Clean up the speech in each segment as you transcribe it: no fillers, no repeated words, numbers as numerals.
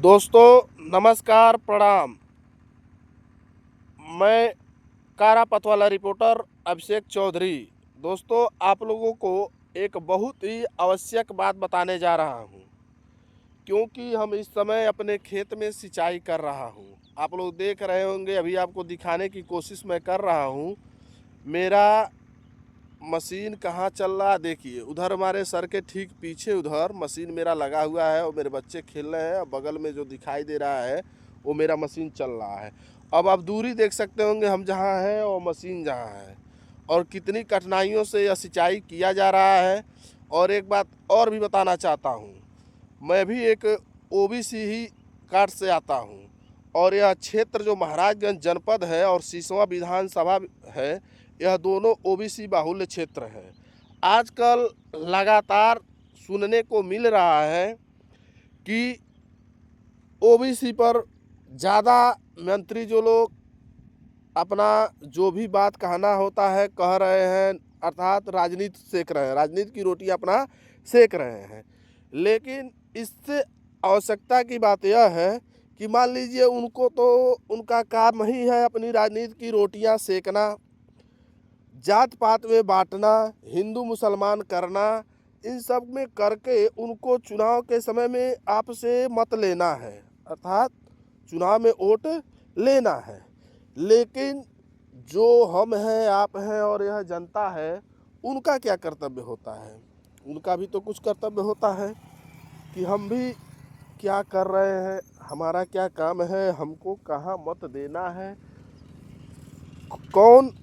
दोस्तों नमस्कार प्रणाम। मैं कारापत वाला रिपोर्टर अभिषेक चौधरी। दोस्तों आप लोगों को एक बहुत ही आवश्यक बात बताने जा रहा हूं, क्योंकि हम इस समय अपने खेत में सिंचाई कर रहा हूं। आप लोग देख रहे होंगे, अभी आपको दिखाने की कोशिश मैं कर रहा हूं। मेरा मशीन कहाँ चल रहा देखिए, उधर हमारे सर के ठीक पीछे उधर मशीन मेरा लगा हुआ है और मेरे बच्चे खेल रहे हैं। और बगल में जो दिखाई दे रहा है वो मेरा मशीन चल रहा है। अब आप दूरी देख सकते होंगे, हम जहाँ हैं और मशीन जहाँ है, और कितनी कठिनाइयों से यह सिंचाई किया जा रहा है। और एक बात और भी बताना चाहता हूँ, मैं भी एक ओबीसी ही कास्ट से आता हूँ, और यह क्षेत्र जो महाराजगंज जनपद है और सिसवा विधानसभा है, यह दोनों ओबीसी बाहुल्य क्षेत्र है। आजकल लगातार सुनने को मिल रहा है कि ओबीसी पर ज़्यादा मंत्री जो लोग अपना जो भी बात कहना होता है कह रहे हैं, अर्थात राजनीति सेक रहे हैं, राजनीति की रोटी अपना सेक रहे हैं। लेकिन इससे आवश्यकता की बात यह है कि मान लीजिए उनको तो उनका काम ही है अपनी राजनीति की रोटियां सेकना, जात पात में बांटना, हिंदू मुसलमान करना, इन सब में करके उनको चुनाव के समय में आपसे मत लेना है, अर्थात चुनाव में वोट लेना है। लेकिन जो हम हैं, आप हैं और यह जनता है, उनका क्या कर्तव्य होता है? उनका भी तो कुछ कर्तव्य होता है कि हम भी क्या कर रहे हैं, हमारा क्या काम है, हमको कहाँ मत देना है, कौन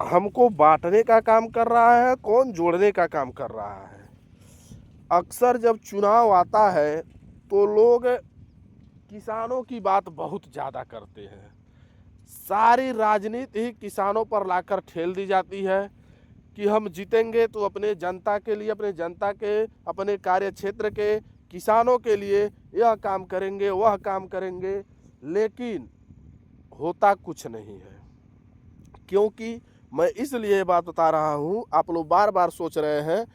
हमको बांटने का काम कर रहा है, कौन जोड़ने का काम कर रहा है। अक्सर जब चुनाव आता है तो लोग किसानों की बात बहुत ज़्यादा करते हैं। सारी राजनीति ही किसानों पर लाकर ठेल दी जाती है कि हम जीतेंगे तो अपने जनता के लिए, अपने जनता के, अपने कार्य क्षेत्र के किसानों के लिए यह काम करेंगे, वह काम करेंगे। लेकिन होता कुछ नहीं है। क्योंकि मैं इसलिए बात बता रहा हूँ, आप लोग बार बार सोच रहे हैं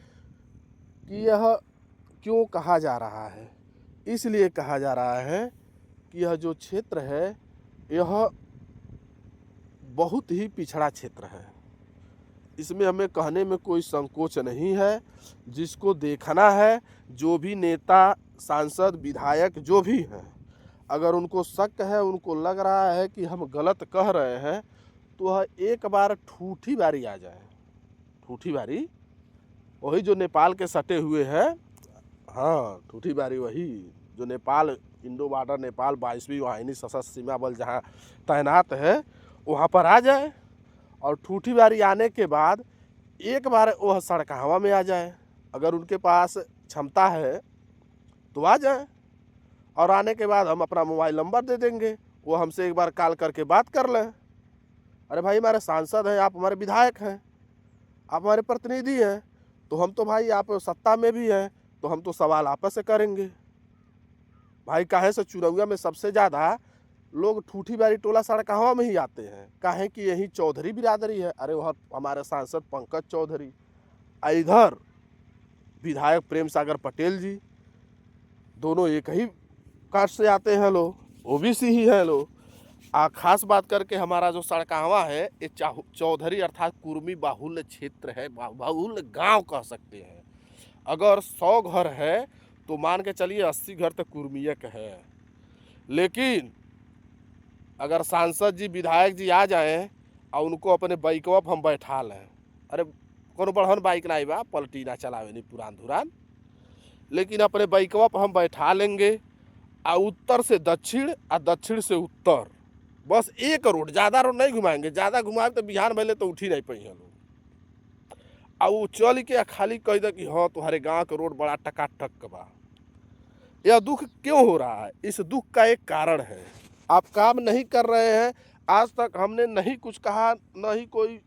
कि यह क्यों कहा जा रहा है। इसलिए कहा जा रहा है कि यह जो क्षेत्र है यह बहुत ही पिछड़ा क्षेत्र है। इसमें हमें कहने में कोई संकोच नहीं है। जिसको देखना है, जो भी नेता, सांसद, विधायक जो भी हैं, अगर उनको शक है, उनको लग रहा है कि हम गलत कह रहे हैं, तो वह एक बार ठूठी बारी आ जाए। ठूठी बारी वही जो नेपाल के सटे हुए हैं, हाँ, ठूठी बारी वही जो नेपाल, इंडो बॉर्डर नेपाल 22वीं वाहिनी सशस्त्र सीमा बल जहाँ तैनात है, वहाँ पर आ जाए। और ठूठी बारी आने के बाद एक बार वह सड़क हवा में आ जाए। अगर उनके पास क्षमता है तो आ जाए, और आने के बाद हम अपना मोबाइल नंबर दे देंगे, वो हमसे एक बार कॉल करके बात कर लें। अरे भाई, हमारे सांसद हैं, आप हमारे विधायक हैं, आप हमारे प्रतिनिधि हैं, तो हम तो भाई, आप सत्ता में भी हैं, तो हम तो सवाल आपस से करेंगे। भाई काहे से चुरौया में सबसे ज़्यादा लोग ठूठी बारी टोला सड़कहवा में ही आते हैं, काहे कि यही चौधरी बिरादरी है। अरे वह हमारे सांसद पंकज चौधरी, इधर विधायक प्रेम सागर पटेल जी, दोनों एक ही कास्ट से आते हैं लोग, ओबीसी ही हैं लोग। खास बात करके हमारा जो सड़कहवा है ये चौधरी अर्थात कुर्मी बाहुल्य क्षेत्र है, बाहुल्य गांव कह सकते हैं। अगर 100 घर है तो मान के चलिए 80 घर तो कुर्मियक है। लेकिन अगर सांसद जी, विधायक जी आ जाएं और उनको अपने बाइकवा पर हम बैठा लें, अरे कोनो बढ़न बाइक नहीं बा, पलटी ना चलावे नहीं पुरान धुरान, लेकिन अपने बाइकवा पर हम बैठा लेंगे और उत्तर से दक्षिण और दक्षिण से उत्तर, बस एक रोड, ज़्यादा रोड नहीं घुमाएंगे। ज़्यादा घुमाए तो बिहार में तो उठी नहीं पाई हैं लोग। और वो चल के खाली कह दे कि हाँ तुम्हारे गाँव का रोड बड़ा टकाटक बा। यह दुख क्यों हो रहा है? इस दुख का एक कारण है, आप काम नहीं कर रहे हैं। आज तक हमने नहीं कुछ कहा, न ही कोई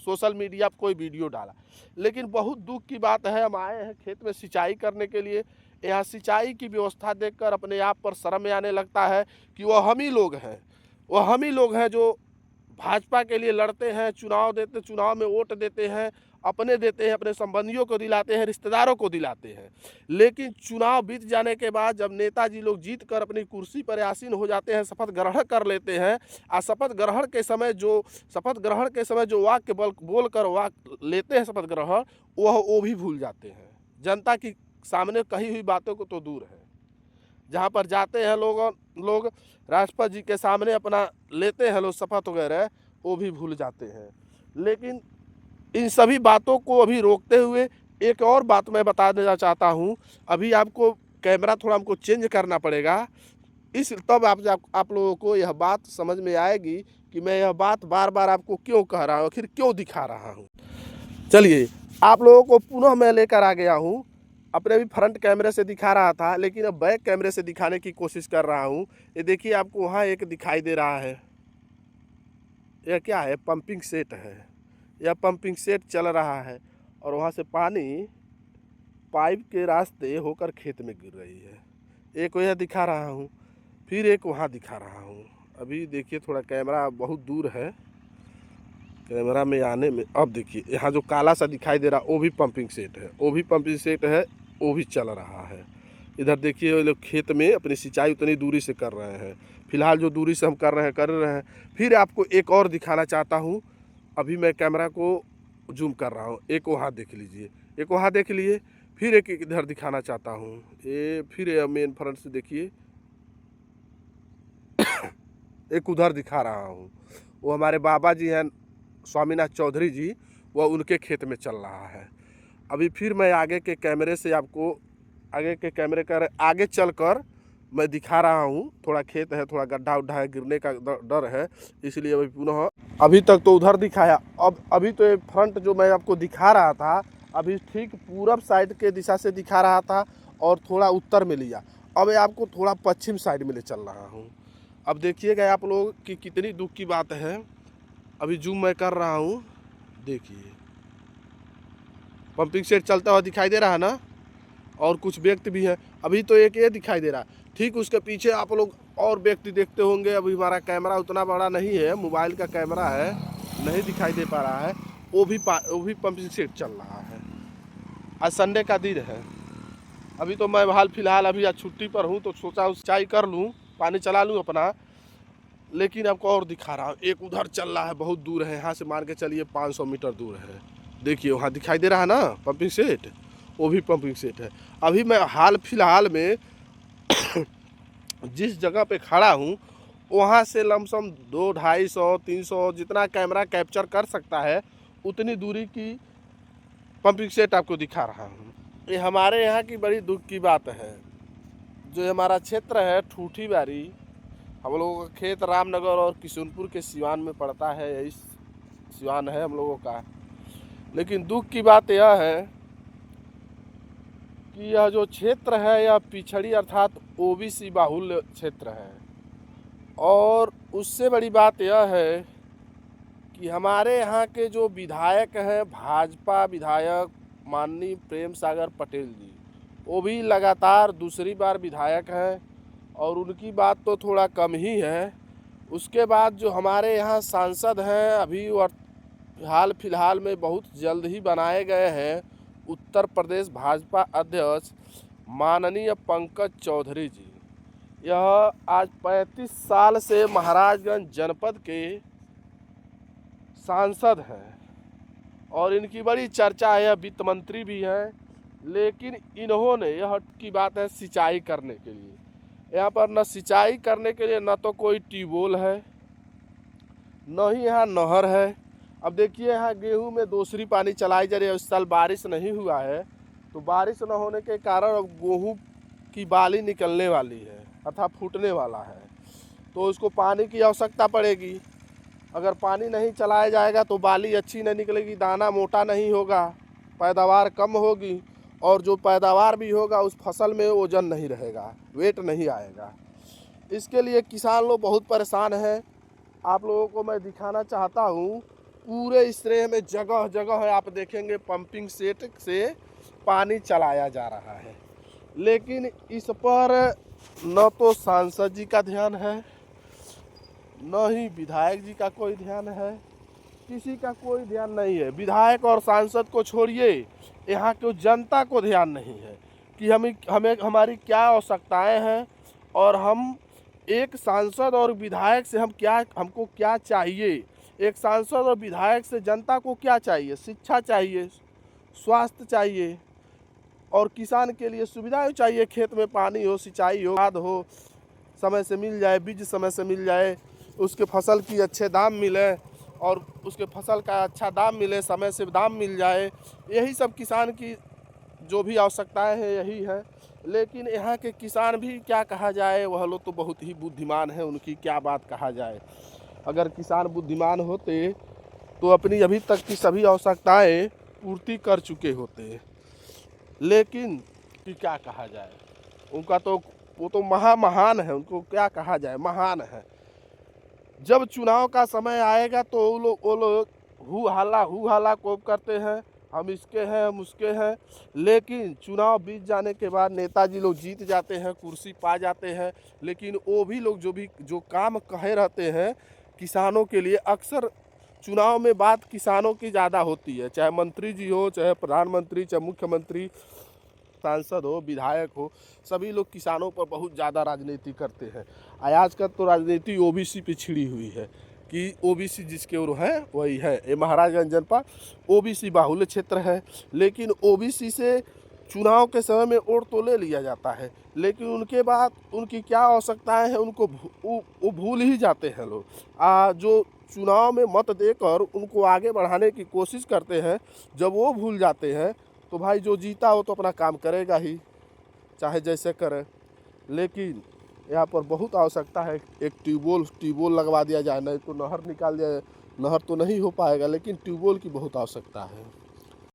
सोशल मीडिया पर कोई वीडियो डाला। लेकिन बहुत दुख की बात है, हम आए हैं खेत में सिंचाई करने के लिए। यहाँ सिंचाई की व्यवस्था देखकर अपने आप पर शर्म आने लगता है कि वह हम ही लोग हैं, वह हम ही लोग हैं जो भाजपा के लिए लड़ते हैं, चुनाव देते, चुनाव में वोट देते हैं, अपने देते हैं, अपने संबंधियों को दिलाते हैं, रिश्तेदारों को दिलाते हैं। लेकिन चुनाव बीत जाने के बाद जब नेताजी लोग जीत कर अपनी कुर्सी पर आसीन हो जाते हैं, शपथ ग्रहण कर लेते हैं, और शपथ ग्रहण के समय जो वाक्य बोल कर वाक्य लेते हैं शपथ ग्रहण, वो भी भूल जाते हैं। जनता की सामने कही हुई बातों को तो दूर है, जहाँ पर जाते हैं लोग राष्ट्रपति जी के सामने अपना लेते हैं लोग शपथ वगैरह, वो भी भूल जाते हैं। लेकिन इन सभी बातों को अभी रोकते हुए एक और बात मैं बता देना चाहता हूँ। अभी आपको कैमरा थोड़ा हमको चेंज करना पड़ेगा, तब आप लोगों को यह बात समझ में आएगी कि मैं यह बात बार बार आपको क्यों कह रहा हूँ, आखिर क्यों दिखा रहा हूँ। चलिए, आप लोगों को पुनः मैं लेकर आ गया हूँ। अपने भी फ्रंट कैमरे से दिखा रहा था, लेकिन अब बैक कैमरे से दिखाने की कोशिश कर रहा हूँ। ये देखिए, आपको वहाँ एक दिखाई दे रहा है, यह क्या है? पंपिंग सेट है। यह पंपिंग सेट चल रहा है और वहाँ से पानी पाइप के रास्ते होकर खेत में गिर रही है। एक यह दिखा रहा हूँ, फिर एक वहाँ दिखा रहा हूँ। अभी देखिए, थोड़ा कैमरा बहुत दूर है, कैमरा में आने में। अब देखिए, यहाँ जो काला सा दिखाई दे रहा, वो भी पंपिंग सेट है, वो भी पंपिंग सेट है, वो भी चल रहा है। इधर देखिए, वो लोग खेत में अपनी सिंचाई उतनी दूरी से कर रहे हैं। फिलहाल जो दूरी से हम कर रहे हैं। फिर आपको एक और दिखाना चाहता हूँ। अभी मैं कैमरा को जूम कर रहा हूँ, एक वहाँ देख लीजिए, एक वहाँ देख लिए, फिर एक इधर दिखाना चाहता हूँ। ये फिर मेन फ्रंट से देखिए, एक उधर दिखा रहा हूँ। वो हमारे बाबा जी हैं, स्वामीनाथ चौधरी जी, वह उनके खेत में चल रहा है। अभी फिर मैं आगे के कैमरे से आपको आगे चल कर मैं दिखा रहा हूँ। थोड़ा खेत है, थोड़ा गड्ढा उड्ढा है, गिरने का डर है, इसलिए अभी पुनः, अभी तक तो उधर दिखाया। अभी तो ये फ्रंट जो मैं आपको दिखा रहा था, अभी ठीक पूरब साइड के दिशा से दिखा रहा था और थोड़ा उत्तर में लिया। अब आपको थोड़ा पश्चिम साइड में ले चल रहा हूँ। अब देखिएगा आप लोग कि कितनी दुख की बात है। अभी जूम मैं कर रहा हूँ, देखिए पंपिंग सेट चलता हुआ दिखाई दे रहा है ना, और कुछ व्यक्ति भी हैं। अभी तो एक ये दिखाई दे रहा है, ठीक उसके पीछे आप लोग और व्यक्ति देखते होंगे। अभी हमारा कैमरा उतना बड़ा नहीं है, मोबाइल का कैमरा है, नहीं दिखाई दे पा रहा है। वो भी पंपिंग सेट चल रहा है। आज संडे का दिन है। अभी तो मैं हाल फिलहाल अभी आज छुट्टी पर हूँ, तो सोचा सिंचाई कर लूँ, पानी चला लूँ अपना। लेकिन आपको और दिखा रहा हूँ, एक उधर चल रहा है, बहुत दूर है, यहाँ से मान के चलिए 500 मीटर दूर है। देखिए वहाँ दिखाई दे रहा है ना पंपिंग सेट, वो भी पंपिंग सेट है। अभी मैं हाल फिलहाल में जिस जगह पे खड़ा हूँ, वहाँ से लमसम 200-250-300 जितना कैमरा कैप्चर कर सकता है, उतनी दूरी की पंपिंग सेट आपको दिखा रहा हूँ। ये हमारे यहाँ की बड़ी दुख की बात है। जो हमारा क्षेत्र है ठूठी बारी, हम लोगों का खेत रामनगर और किशनपुर के सिवान में पड़ता है, यही सिवान है हम लोगों का। लेकिन दुख की बात यह है कि यह जो क्षेत्र है, यह पिछड़ी अर्थात ओबीसी बाहुल्य क्षेत्र है। और उससे बड़ी बात यह है कि हमारे यहाँ के जो विधायक हैं, भाजपा विधायक माननीय प्रेम सागर पटेल जी, वो भी लगातार दूसरी बार विधायक हैं, और उनकी बात तो थोड़ा कम ही है। उसके बाद जो हमारे यहाँ सांसद हैं, अभी हाल फिलहाल में बहुत जल्द ही बनाए गए हैं, उत्तर प्रदेश भाजपा अध्यक्ष माननीय पंकज चौधरी जी। यह आज 35 साल से महाराजगंज जनपद के सांसद हैं और इनकी बड़ी चर्चा है, यह वित्त मंत्री भी हैं। लेकिन इन्होंने, यह की बात है सिंचाई करने के लिए, यहाँ पर न सिंचाई करने के लिए न तो कोई ट्यूबवेल है, न ही यहाँ नहर है। अब देखिए, यहाँ गेहूं में दूसरी पानी चलाई जा रही है। इस साल बारिश नहीं हुआ है, तो बारिश न होने के कारण अब गेहूं की बाली निकलने वाली है अर्थात फूटने वाला है, तो इसको पानी की आवश्यकता पड़ेगी। अगर पानी नहीं चलाया जाएगा तो बाली अच्छी नहीं निकलेगी, दाना मोटा नहीं होगा, पैदावार कम होगी, और जो पैदावार भी होगा उस फसल में वजन नहीं रहेगा, वेट नहीं आएगा। इसके लिए किसान लोग बहुत परेशान हैं। आप लोगों को मैं दिखाना चाहता हूँ, पूरे इस एरिया में जगह जगह है, आप देखेंगे पंपिंग सेट से पानी चलाया जा रहा है। लेकिन इस पर न तो सांसद जी का ध्यान है, न ही विधायक जी का कोई ध्यान है। किसी का कोई ध्यान नहीं है। विधायक और सांसद को छोड़िए, यहाँ की जनता को ध्यान नहीं है कि हमें हमारी क्या आवश्यकताएं हैं और हम एक सांसद और विधायक से हमको क्या चाहिए। एक सांसद और विधायक से जनता को क्या चाहिए? शिक्षा चाहिए, स्वास्थ्य चाहिए और किसान के लिए सुविधाएं चाहिए। खेत में पानी हो, सिंचाई हो, खाद हो, समय से मिल जाए, बीज समय से मिल जाए, उसके फसल की अच्छे दाम मिले और उसके फसल का अच्छा दाम मिले, समय से दाम मिल जाए। यही सब किसान की जो भी आवश्यकताएं हैं यही है। लेकिन यहाँ के किसान भी क्या कहा जाए, वह लोग तो बहुत ही बुद्धिमान है, उनकी क्या बात कहा जाए। अगर किसान बुद्धिमान होते तो अपनी अभी तक की सभी आवश्यकताएं पूर्ति कर चुके होते। लेकिन क्या कहा जाए, उनका तो वो तो महान है, उनको क्या कहा जाए, महान है। जब चुनाव का समय आएगा तो वो लोग हू हल्ला को करते हैं, हम इसके हैं, हम उसके हैं। लेकिन चुनाव बीत जाने के बाद नेताजी लोग जीत जाते हैं, कुर्सी पा जाते हैं। लेकिन वो भी लोग जो काम कहे रहते हैं किसानों के लिए, अक्सर चुनाव में बात किसानों की ज़्यादा होती है। चाहे मंत्री जी हो, चाहे प्रधानमंत्री, चाहे मुख्यमंत्री, सांसद हो, विधायक हो, सभी लोग किसानों पर बहुत ज़्यादा राजनीति करते हैं। आज का तो राजनीति ओबीसी पे छिड़ी हुई है कि ओबीसी जिसके ओर है वही है। ये महाराजगंज जनपद ओबीसी बाहुल्य क्षेत्र है, लेकिन ओबीसी से चुनाव के समय में वोट तो ले लिया जाता है, लेकिन उनके बाद उनकी क्या आवश्यकताएं हैं उनको वो भूल ही जाते हैं लोग। जो चुनाव में मत देकर उनको आगे बढ़ाने की कोशिश करते हैं, जब वो भूल जाते हैं तो भाई जो जीता हो तो अपना काम करेगा ही, चाहे जैसे करे। लेकिन यहाँ पर बहुत आवश्यकता है, एक ट्यूबवेल लगवा दिया जाए, नहीं तो नहर निकाल दिया जाए। नहर तो नहीं हो पाएगा, लेकिन ट्यूबवेल की बहुत आवश्यकता है।